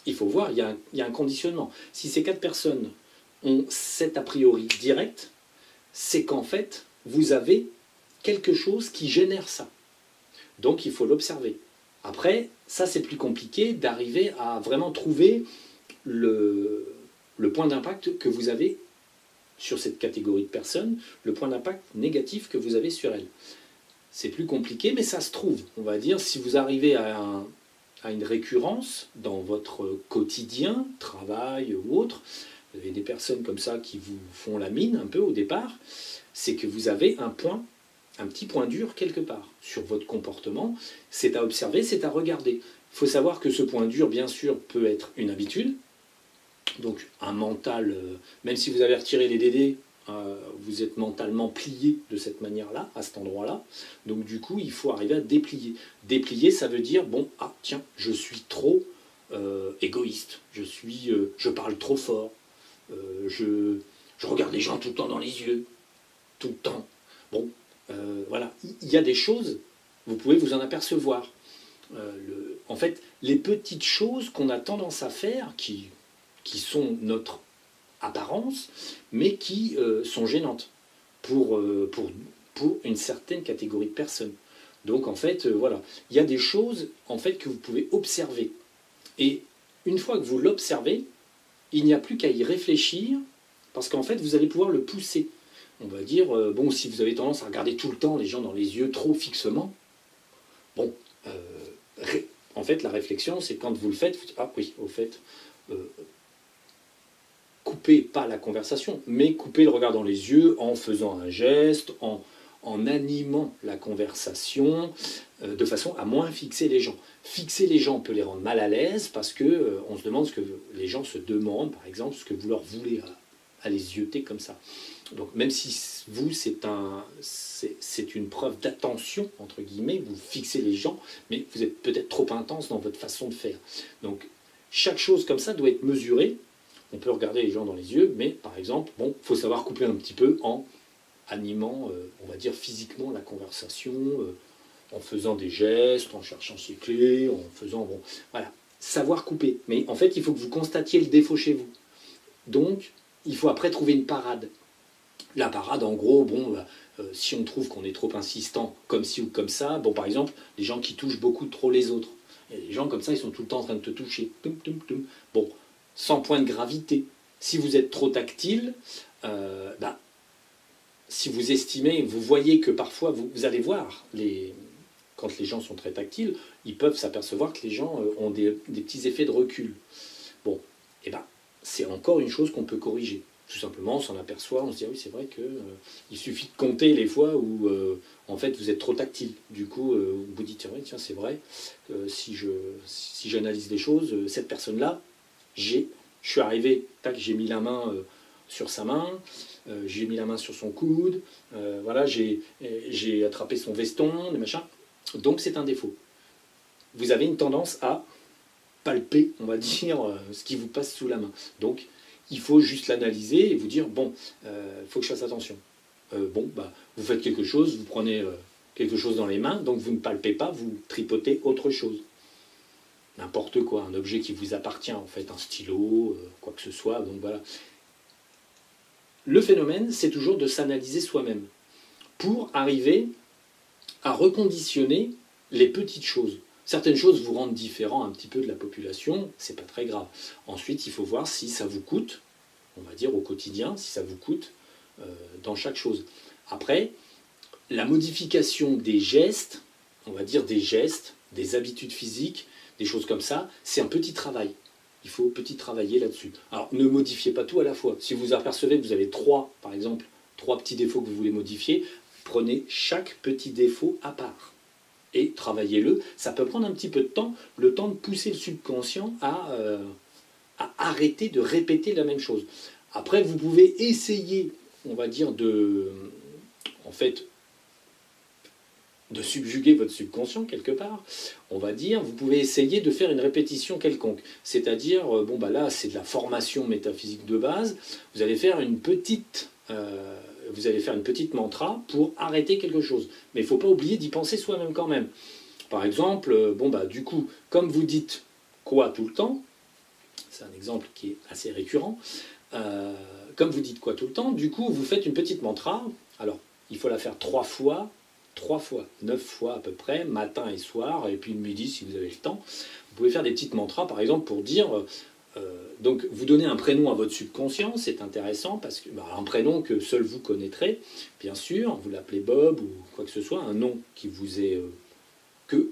Il faut voir, il y a un conditionnement. Si ces 4 personnes ont cet a priori direct, c'est qu'en fait, vous avez quelque chose qui génère ça. Donc il faut l'observer. Après, ça c'est plus compliqué d'arriver à vraiment trouver le point d'impact que vous avez sur cette catégorie de personnes, le point d'impact négatif que vous avez sur elles. C'est plus compliqué, mais ça se trouve. On va dire, si vous arrivez à une récurrence dans votre quotidien, travail ou autre, vous avez des personnes comme ça qui vous font la mine un peu au départ, c'est que vous avez un petit point dur quelque part sur votre comportement. C'est à observer, c'est à regarder. Il faut savoir que ce point dur, bien sûr, peut être une habitude. Donc un mental, même si vous avez retiré les DD, vous êtes mentalement plié de cette manière-là, à cet endroit-là. Donc du coup, il faut arriver à déplier. Déplier, ça veut dire, bon, ah tiens, je suis trop égoïste, je parle trop fort, je regarde les gens tout le temps dans les yeux, tout le temps. Bon, voilà, il y a des choses, vous pouvez vous en apercevoir. En fait, les petites choses qu'on a tendance à faire, qui sont notre apparence, mais qui sont gênantes pour une certaine catégorie de personnes. Donc en fait, voilà, il y a des choses en fait que vous pouvez observer. Et une fois que vous l'observez, il n'y a plus qu'à y réfléchir, parce qu'en fait, vous allez pouvoir le pousser. On va dire, bon, si vous avez tendance à regarder tout le temps les gens dans les yeux trop fixement, bon, en fait, la réflexion, c'est quand vous le faites, vous dites, ah oui, au fait, coupez pas la conversation, mais coupez le regard dans les yeux en faisant un geste, en animant la conversation, de façon à moins fixer les gens. Fixer les gens peut les rendre mal à l'aise, parce que on se demande ce que les gens se demandent, par exemple, ce que vous leur voulez à les yeuter comme ça. Donc même si vous, c'est une preuve d'attention, entre guillemets, vous fixez les gens, mais vous êtes peut-être trop intense dans votre façon de faire. Donc chaque chose comme ça doit être mesurée. On peut regarder les gens dans les yeux, mais par exemple, bon, il faut savoir couper un petit peu en animant, on va dire physiquement la conversation, en faisant des gestes, en cherchant ses clés, en faisant, bon, voilà, savoir couper. Mais en fait, il faut que vous constatiez le défaut chez vous. Donc, il faut après trouver une parade. La parade, en gros, bon, bah, si on trouve qu'on est trop insistant, comme ci ou comme ça, bon, par exemple, les gens qui touchent beaucoup trop les autres. Il y a des gens comme ça, ils sont tout le temps en train de te toucher. Toum, toum, toum. Bon, sans point de gravité. Si vous êtes trop tactile, bah, si vous estimez, vous voyez que parfois, vous allez voir, quand les gens sont très tactiles, ils peuvent s'apercevoir que les gens ont des petits effets de recul. Bon, et ben, c'est encore une chose qu'on peut corriger. Tout simplement, on s'en aperçoit, on se dit, ah oui, c'est vrai qu'il suffit de compter les fois où, en fait, vous êtes trop tactile. Du coup, vous vous dites, tiens, c'est vrai, si j'analyse les choses, cette personne-là, je suis arrivé, tac, j'ai mis la main sur sa main, j'ai mis la main sur son coude, voilà, j'ai attrapé son veston, des machins. Donc c'est un défaut. Vous avez une tendance à palper, on va dire, ce qui vous passe sous la main. Donc il faut juste l'analyser et vous dire, bon, il faut que je fasse attention. bon, bah, vous faites quelque chose, vous prenez quelque chose dans les mains, donc vous ne palpez pas, vous tripotez autre chose. N'importe quoi, un objet qui vous appartient, en fait, un stylo, quoi que ce soit, donc voilà. Le phénomène, c'est toujours de s'analyser soi-même, pour arriver à reconditionner les petites choses. Certaines choses vous rendent différent un petit peu de la population, c'est pas très grave. Ensuite, il faut voir si ça vous coûte, on va dire au quotidien, si ça vous coûte dans chaque chose. Après, la modification des gestes, on va dire des gestes, des habitudes physiques, des choses comme ça, c'est un petit travail. Il faut petit travailler là-dessus. Alors, ne modifiez pas tout à la fois. Si vous apercevez que vous avez par exemple, trois petits défauts que vous voulez modifier, prenez chaque petit défaut à part et travaillez-le. Ça peut prendre un petit peu de temps, le temps de pousser le subconscient à arrêter de répéter la même chose. Après, vous pouvez essayer, on va dire, de subjuguer votre subconscient quelque part, on va dire, vous pouvez essayer de faire une répétition quelconque. C'est-à-dire, bon bah là, c'est de la formation métaphysique de base, vous allez faire une petite mantra pour arrêter quelque chose. Mais il ne faut pas oublier d'y penser soi-même quand même. Par exemple, bon bah du coup, comme vous dites quoi tout le temps, c'est un exemple qui est assez récurrent, comme vous dites quoi tout le temps, du coup, vous faites une petite mantra. Alors, il faut la faire 3 fois, 9 fois à peu près, matin et soir, et puis le midi si vous avez le temps. Vous pouvez faire des petites mantras, par exemple, pour dire... donc, vous donnez un prénom à votre subconscient, c'est intéressant, parce que un prénom que seul vous connaîtrez, bien sûr, vous l'appelez Bob ou quoi que ce soit, un nom qui vous est...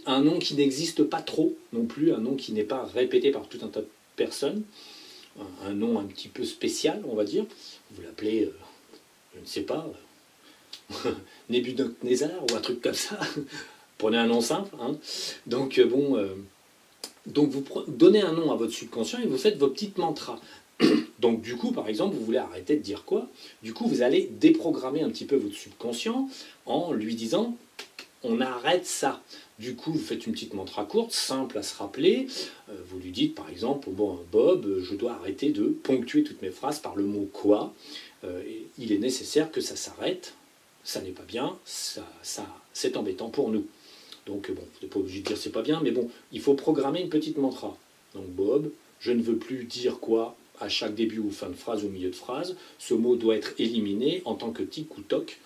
un nom qui n'existe pas trop non plus, un nom qui n'est pas répété par tout un tas de personnes, un nom un petit peu spécial, on va dire. Vous l'appelez, je ne sais pas, Nebuchadnezzar ou un truc comme ça. Prenez un nom simple. Hein. Donc, donc vous donnez un nom à votre subconscient et vous faites vos petites mantras. Donc du coup, par exemple, vous voulez arrêter de dire quoi? Du coup, vous allez déprogrammer un petit peu votre subconscient en lui disant on arrête ça. Du coup, vous faites une petite mantra courte, simple à se rappeler. Vous lui dites, par exemple, bon, Bob, je dois arrêter de ponctuer toutes mes phrases par le mot quoi. Il est nécessaire que ça s'arrête. Ça n'est pas bien. C'est embêtant pour nous. Donc, bon, vous n'êtes pas obligé de dire c'est pas bien, mais bon, il faut programmer une petite mantra. Donc, Bob, je ne veux plus dire quoi à chaque début ou fin de phrase ou milieu de phrase. Ce mot doit être éliminé en tant que tic ou toc.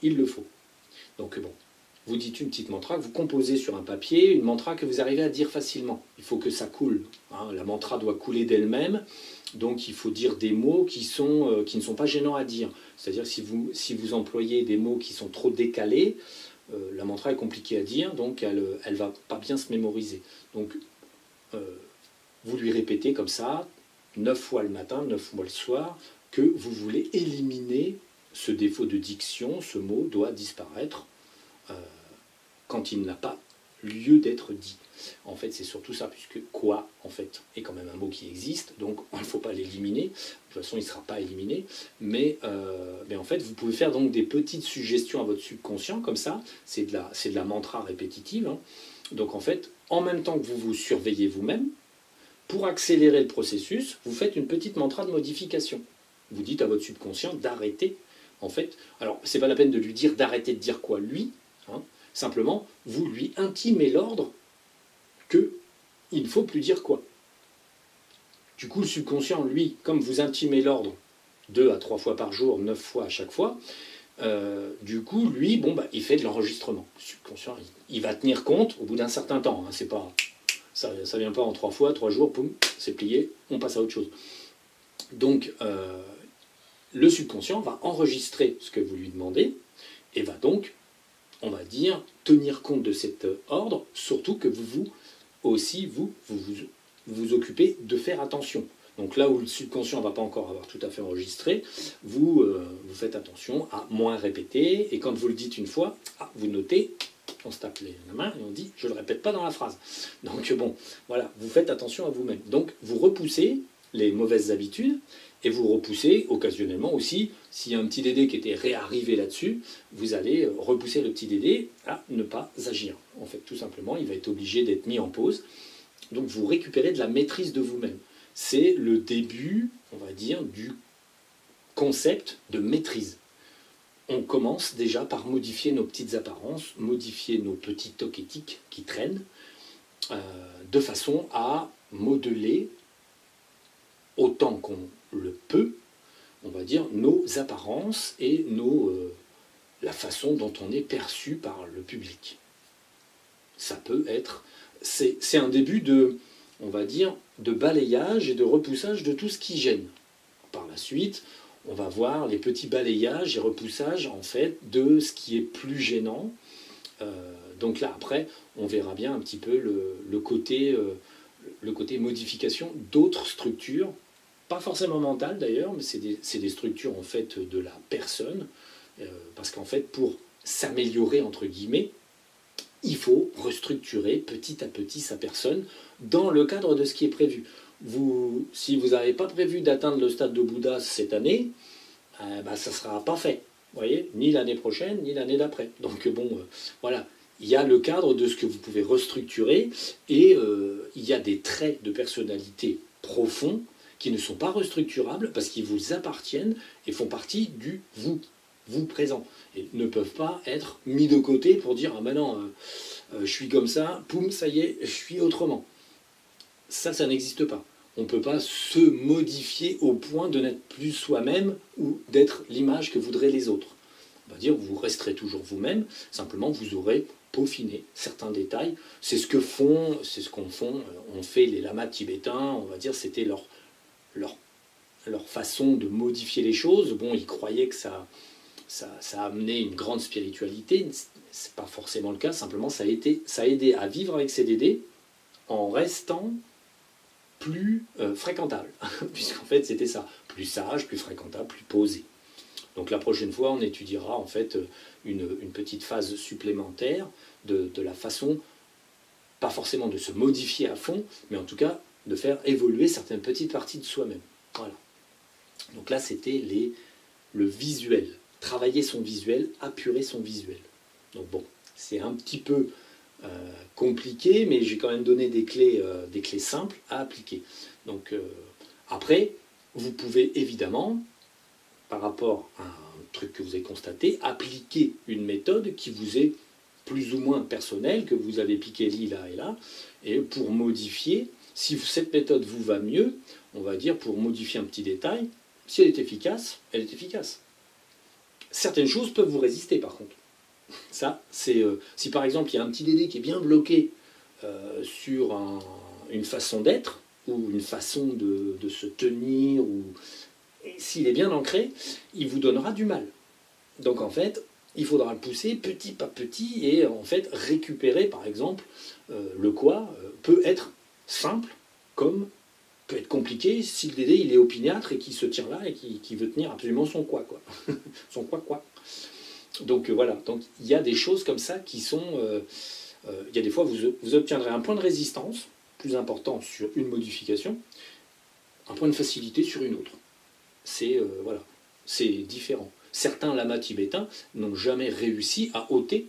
Il le faut. Donc bon, vous dites une petite mantra que vous composez sur un papier, une mantra que vous arrivez à dire facilement. Il faut que ça coule. Hein. La mantra doit couler d'elle-même, donc il faut dire des mots qui ne sont pas gênants à dire. C'est-à-dire si vous employez des mots qui sont trop décalés, la mantra est compliquée à dire, donc elle ne va pas bien se mémoriser. Donc vous lui répétez comme ça, 9 fois le matin, 9 fois le soir, que vous voulez éliminer ce défaut de diction, ce mot doit disparaître quand il n'a pas lieu d'être dit. En fait, c'est surtout ça, puisque quoi, en fait, est quand même un mot qui existe, donc il ne faut pas l'éliminer. De toute façon, il ne sera pas éliminé. Mais en fait, vous pouvez faire donc des petites suggestions à votre subconscient, comme ça. C'est de la mantra répétitive. Hein. Donc en fait, en même temps que vous vous surveillez vous-même, pour accélérer le processus, vous faites une petite mantra de modification. Vous dites à votre subconscient d'arrêter. En fait, alors, c'est pas la peine de lui dire d'arrêter de dire quoi, lui. Hein, simplement, vous lui intimez l'ordre qu'il ne faut plus dire quoi. Du coup, le subconscient, lui, comme vous intimez l'ordre 2 à 3 fois par jour, 9 fois à chaque fois, du coup, lui, bon, bah, il fait de l'enregistrement. Le subconscient, il va tenir compte au bout d'un certain temps. Hein, c'est pas, ça ne vient pas en 3 fois, 3 jours, poum, c'est plié, on passe à autre chose. Donc, le subconscient va enregistrer ce que vous lui demandez et va donc, on va dire, tenir compte de cet ordre, surtout que vous occupez de faire attention. Donc là où le subconscient ne va pas encore avoir tout à fait enregistré, vous faites attention à moins répéter, et quand vous le dites une fois, vous notez, on se tape la main et on dit « je ne le répète pas dans la phrase ». Donc bon, voilà, vous faites attention à vous-même. Donc vous repoussez les mauvaises habitudes, et vous repoussez occasionnellement aussi, s'il y a un petit Dédé qui était réarrivé là-dessus, vous allez repousser le petit Dédé à ne pas agir. En fait, tout simplement, il va être obligé d'être mis en pause. Donc vous récupérez de la maîtrise de vous-même. C'est le début, on va dire, du concept de maîtrise. on commence déjà par modifier nos petites apparences, modifier nos petits tocs éthiques qui traînent, de façon à modeler, autant qu'on le peut, on va dire, nos apparences et la façon dont on est perçu par le public. Ça peut être... C'est un début de, on va dire, de balayage et de repoussage de tout ce qui gêne. Par la suite, on va voir les petits balayages et repoussages, en fait, de ce qui est plus gênant. Donc là, après, on verra bien un petit peu le côté modification d'autres structures, pas forcément mentales d'ailleurs, mais c'est des structures, en fait, de la personne, parce qu'en fait, pour s'améliorer, entre guillemets, il faut restructurer petit à petit sa personne dans le cadre de ce qui est prévu. Si vous n'avez pas prévu d'atteindre le stade de Bouddha cette année, ça ne sera pas fait. Vous voyez, ni l'année prochaine, ni l'année d'après. Donc bon, voilà, il y a le cadre de ce que vous pouvez restructurer, et il y a des traits de personnalité profonds qui ne sont pas restructurables parce qu'ils vous appartiennent et font partie du vous présent, et ne peuvent pas être mis de côté pour dire « Ah ben non, je suis comme ça, poum, ça y est, je suis autrement ». Ça n'existe pas. On ne peut pas se modifier au point de n'être plus soi-même ou d'être l'image que voudraient les autres. On va dire, vous resterez toujours vous-même, simplement vous aurez peaufiné certains détails. C'est ce qu'on on fait les lamas tibétains, on va dire, c'était leur façon de modifier les choses. Bon, ils croyaient que ça a amené une grande spiritualité, c'est pas forcément le cas, simplement ça a aidé à vivre avec ces DD en restant plus fréquentable, puisqu'en fait c'était ça, plus sage, plus fréquentable, plus posé. Donc la prochaine fois on étudiera en fait une petite phase supplémentaire de la façon, pas forcément de se modifier à fond, mais en tout cas de faire évoluer certaines petites parties de soi-même. Voilà. Donc là c'était le visuel. Travailler son visuel, apurer son visuel. Donc bon, c'est un petit peu compliqué, mais j'ai quand même donné des clés simples à appliquer. Donc après, vous pouvez évidemment, par rapport à un truc que vous avez constaté, appliquer une méthode qui vous est plus ou moins personnelle, que vous avez piqué là et là, et pour modifier, si cette méthode vous va mieux, on va dire pour modifier un petit détail, si elle est efficace, elle est efficace. Certaines choses peuvent vous résister par contre. Ça, c'est si par exemple il y a un petit DD qui est bien bloqué sur une façon d'être ou une façon de se tenir, ou s'il est bien ancré, il vous donnera du mal. Donc en fait, il faudra le pousser petit par petit et en fait récupérer par exemple le quoi peut être simple comme peut être compliqué si le DD il est opiniâtre et qu'il se tient là et qui veut tenir absolument son quoi. Son quoi. Donc voilà, donc il y a des choses comme ça qui sont... il y a des fois vous obtiendrez un point de résistance plus important sur une modification, un point de facilité sur une autre. C'est voilà, c'est différent. Certains lamas tibétains n'ont jamais réussi à ôter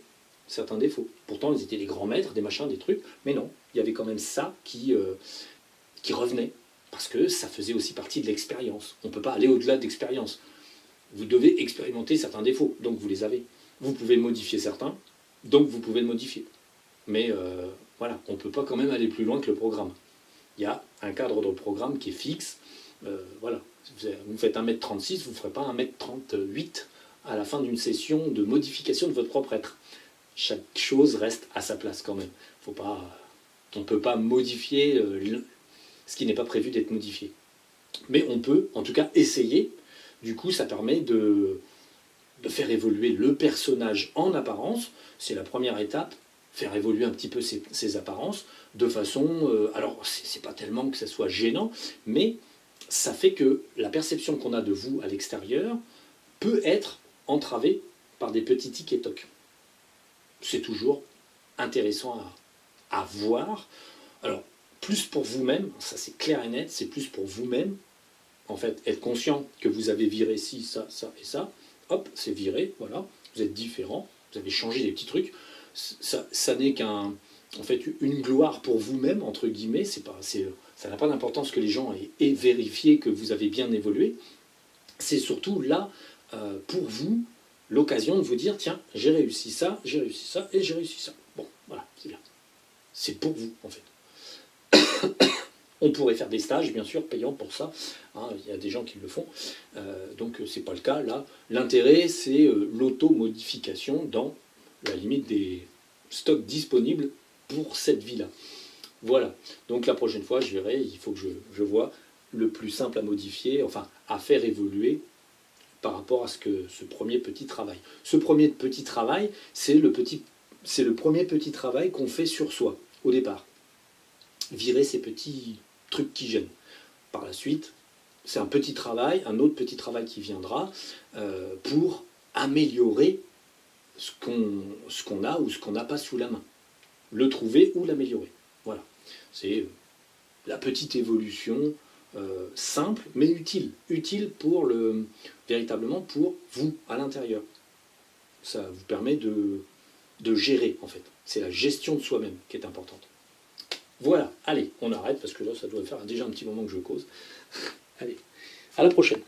certains défauts. Pourtant ils étaient des grands maîtres, des machins, des trucs, mais non, il y avait quand même ça qui revenait. Parce que ça faisait aussi partie de l'expérience. On ne peut pas aller au-delà de l'expérience. Vous devez expérimenter certains défauts, donc vous les avez. Vous pouvez modifier certains, donc vous pouvez le modifier. Mais voilà, on ne peut pas quand même aller plus loin que le programme. Il y a un cadre de programme qui est fixe. Voilà, vous faites 1m36, vous ne ferez pas 1m38 à la fin d'une session de modification de votre propre être. Chaque chose reste à sa place quand même. On ne peut pas modifier ce qui n'est pas prévu d'être modifié. Mais on peut, en tout cas, essayer. Du coup, ça permet de faire évoluer le personnage en apparence. C'est la première étape, faire évoluer un petit peu ses apparences, de façon... alors, c'est pas tellement que ça soit gênant, mais ça fait que la perception qu'on a de vous à l'extérieur peut être entravée par des petits tics et tocs. C'est toujours intéressant à voir. Alors, plus pour vous-même, ça c'est clair et net, c'est plus pour vous-même, en fait, être conscient que vous avez viré ci, ça, ça et ça, hop, c'est viré, voilà, vous êtes différent, vous avez changé des petits trucs, ça n'est en fait, une gloire pour vous-même, entre guillemets, ça n'a pas d'importance que les gens aient vérifié que vous avez bien évolué, c'est surtout là, pour vous, l'occasion de vous dire, tiens, j'ai réussi ça et j'ai réussi ça. Bon, voilà, c'est bien. C'est pour vous, en fait. On pourrait faire des stages, bien sûr, payants pour ça. Hein, il y a des gens qui le font. Donc, ce n'est pas le cas. Là, l'intérêt, c'est l'auto-modification dans la limite des stocks disponibles pour cette vie-là. Voilà. Donc, la prochaine fois, je verrai, il faut que je vois le plus simple à modifier, enfin, à faire évoluer par rapport à ce premier petit travail. Ce premier petit travail, c'est le premier petit travail qu'on fait sur soi, au départ. Virer ces petits trucs qui gênent. Par la suite, c'est un petit travail, un autre petit travail qui viendra pour améliorer ce qu'on a ou ce qu'on n'a pas sous la main. Le trouver ou l'améliorer. Voilà. C'est la petite évolution simple mais utile. Utile pour véritablement pour vous à l'intérieur. Ça vous permet de gérer en fait. C'est la gestion de soi-même qui est importante. Voilà, allez, on arrête parce que là ça doit faire déjà un petit moment que je cause. Allez, à la prochaine.